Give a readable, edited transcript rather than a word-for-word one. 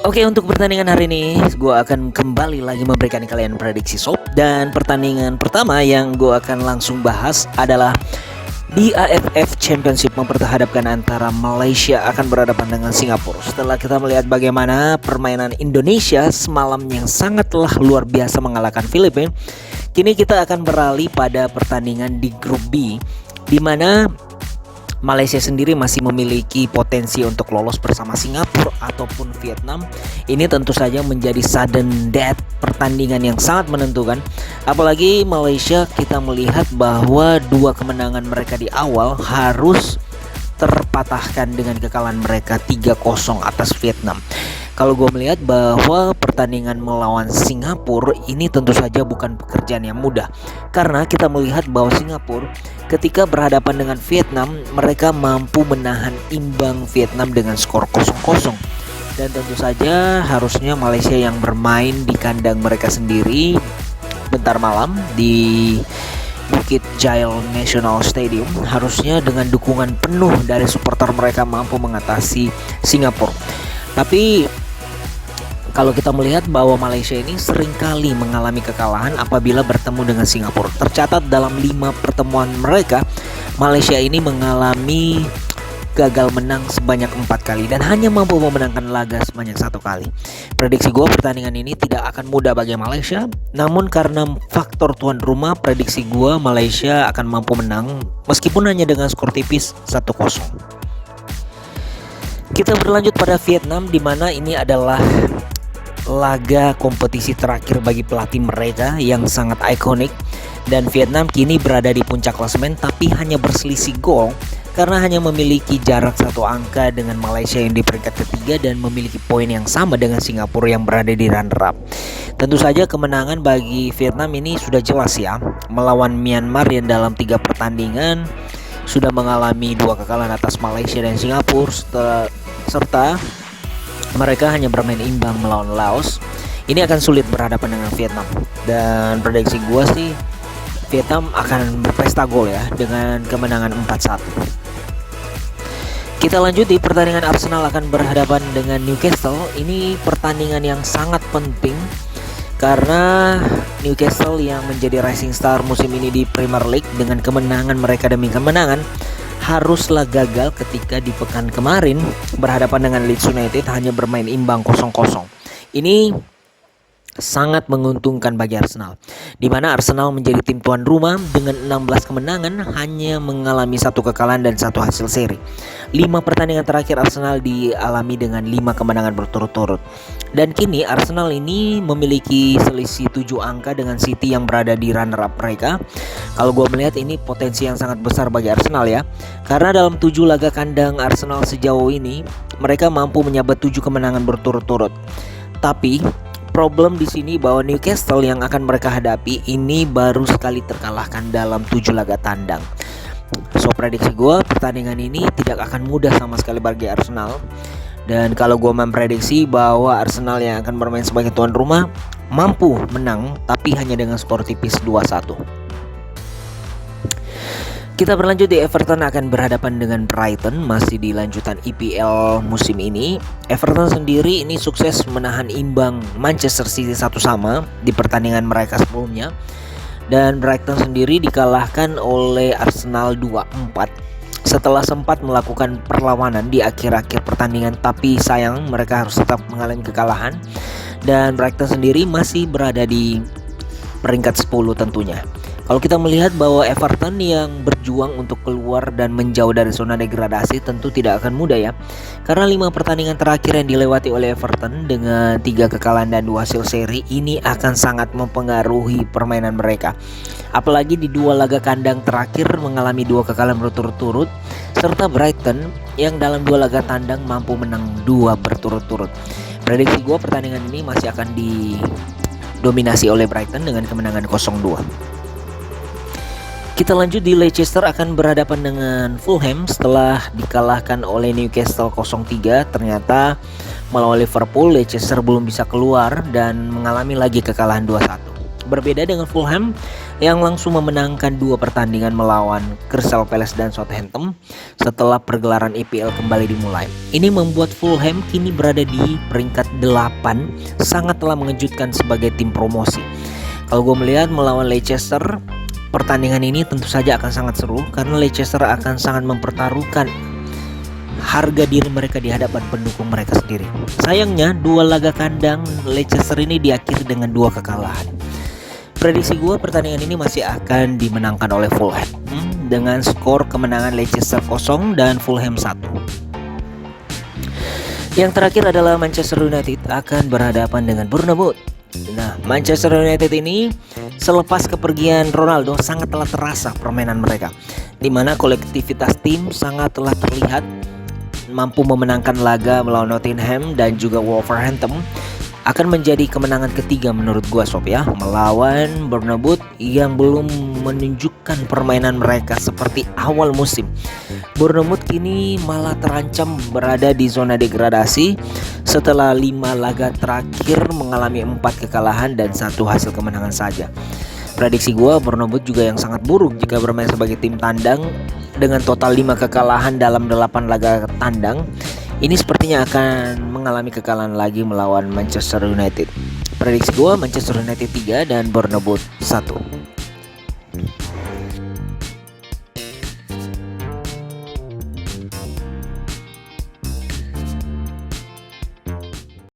Oke, untuk pertandingan hari ini gue akan kembali lagi memberikan kalian prediksi sob. Dan pertandingan pertama yang gue akan langsung bahas adalah di AFF Championship memperhadapkan antara Malaysia akan berhadapan dengan Singapura. Setelah kita melihat bagaimana permainan Indonesia semalam yang sangatlah luar biasa mengalahkan Filipina, kini kita akan beralih pada pertandingan di grup B, di mana Malaysia sendiri masih memiliki potensi untuk lolos bersama Singapura ataupun Vietnam. Ini tentu saja menjadi sudden death, pertandingan yang sangat menentukan. Apalagi Malaysia, kita melihat bahwa dua kemenangan mereka di awal harus terpatahkan dengan kekalahan mereka 3-0 atas Vietnam. Kalau gue melihat bahwa pertandingan melawan Singapura ini tentu saja bukan pekerjaan yang mudah, karena kita melihat bahwa Singapura ketika berhadapan dengan Vietnam, mereka mampu menahan imbang Vietnam dengan skor 0-0. Dan tentu saja harusnya Malaysia yang bermain di kandang mereka sendiri bentar malam di Bukit Jalil National Stadium, harusnya dengan dukungan penuh dari supporter mereka mampu mengatasi Singapura. Tapi kalau kita melihat bahwa Malaysia ini seringkali mengalami kekalahan apabila bertemu dengan Singapura. Tercatat dalam 5 pertemuan mereka, Malaysia ini mengalami gagal menang sebanyak 4 kali dan hanya mampu memenangkan laga sebanyak 1 kali. Prediksi gue, pertandingan ini tidak akan mudah bagi Malaysia, namun karena faktor tuan rumah, prediksi gue Malaysia akan mampu menang meskipun hanya dengan skor tipis 1-0. Kita berlanjut pada Vietnam, di mana ini adalah laga kompetisi terakhir bagi pelatih mereka yang sangat ikonik, dan Vietnam kini berada di puncak klasemen tapi hanya berselisih gol karena hanya memiliki jarak 1 angka dengan Malaysia yang di peringkat ketiga dan memiliki poin yang sama dengan Singapura yang berada di runner up. Tentu saja kemenangan bagi Vietnam ini sudah jelas ya, melawan Myanmar yang dalam 3 pertandingan sudah mengalami 2 kekalahan atas Malaysia dan Singapura, serta mereka hanya bermain imbang melawan Laos. Ini akan sulit berhadapan dengan Vietnam. Dan prediksi gue sih Vietnam akan berpesta gol ya, dengan kemenangan 4-1. Kita lanjut di pertandingan Arsenal akan berhadapan dengan Newcastle. Ini pertandingan yang sangat penting karena Newcastle yang menjadi rising star musim ini di Premier League dengan kemenangan mereka demi kemenangan haruslah gagal ketika di pekan kemarin berhadapan dengan Leeds United hanya bermain imbang 0-0. Ini sangat menguntungkan bagi Arsenal, di mana Arsenal menjadi tim tuan rumah dengan 16 kemenangan, hanya mengalami 1 kekalahan dan 1 hasil seri. 5 pertandingan terakhir Arsenal dialami dengan 5 kemenangan berturut-turut. Dan kini Arsenal ini memiliki selisih 7 angka dengan City yang berada di runner-up mereka. Kalau gue melihat ini potensi yang sangat besar bagi Arsenal ya, karena dalam 7 laga kandang Arsenal sejauh ini mereka mampu menyabet 7 kemenangan berturut-turut. Tapi problem di sini bahwa Newcastle yang akan mereka hadapi ini baru sekali terkalahkan dalam 7 laga tandang. So prediksi gue, pertandingan ini tidak akan mudah sama sekali bagi Arsenal. Dan kalau gue memprediksi bahwa Arsenal yang akan bermain sebagai tuan rumah mampu menang tapi hanya dengan skor tipis 2-1. Kita berlanjut di Everton akan berhadapan dengan Brighton, masih di lanjutan EPL musim ini. Everton sendiri ini sukses menahan imbang Manchester City 1-1 di pertandingan mereka sebelumnya. Dan Brighton sendiri dikalahkan oleh Arsenal 2-4 setelah sempat melakukan perlawanan di akhir-akhir pertandingan, tapi sayang mereka harus tetap mengalami kekalahan. Dan Brighton sendiri masih berada di peringkat 10 tentunya. Kalau kita melihat bahwa Everton yang berjuang untuk keluar dan menjauh dari zona degradasi tentu tidak akan mudah ya, karena 5 pertandingan terakhir yang dilewati oleh Everton dengan 3 kekalahan dan 2 hasil seri ini akan sangat mempengaruhi permainan mereka. Apalagi di 2 laga kandang terakhir mengalami 2 kekalahan berturut-turut, serta Brighton yang dalam 2 laga tandang mampu menang 2 berturut-turut. Prediksi gue, pertandingan ini masih akan didominasi oleh Brighton dengan kemenangan 0-2. Kita lanjut di Leicester akan berhadapan dengan Fulham setelah dikalahkan oleh Newcastle 0-3. Ternyata melawan Liverpool, Leicester belum bisa keluar dan mengalami lagi kekalahan 2-1. Berbeda dengan Fulham yang langsung memenangkan 2 pertandingan melawan Crystal Palace dan Southampton setelah pergelaran EPL kembali dimulai. Ini membuat Fulham kini berada di peringkat 8, sangatlah mengejutkan sebagai tim promosi. Kalau gue melihat melawan Leicester, pertandingan ini tentu saja akan sangat seru karena Leicester akan sangat mempertaruhkan harga diri mereka di hadapan pendukung mereka sendiri. Sayangnya 2 laga kandang Leicester ini diakhiri dengan 2 kekalahan. Prediksi gue pertandingan ini masih akan dimenangkan oleh Fulham dengan skor kemenangan Leicester 0 dan Fulham 1. Yang terakhir adalah Manchester United akan berhadapan dengan Bournemouth. Nah, Manchester United ini selepas kepergian Ronaldo sangatlah terasa permainan mereka, di mana kolektivitas tim sangatlah terlihat, mampu memenangkan laga melawan Nottingham dan juga Wolverhampton. Akan menjadi kemenangan ketiga menurut gua sob ya, melawan Bournemouth yang belum menunjukkan permainan mereka seperti awal musim. Bournemouth kini malah terancam berada di zona degradasi setelah 5 laga terakhir mengalami 4 kekalahan dan 1 hasil kemenangan saja. Prediksi gua Bournemouth juga yang sangat buruk jika bermain sebagai tim tandang dengan total 5 kekalahan dalam 8 laga tandang. Ini sepertinya akan mengalami kekalahan lagi melawan Manchester United. Prediksi gua Manchester United 3 dan Bournemouth 1.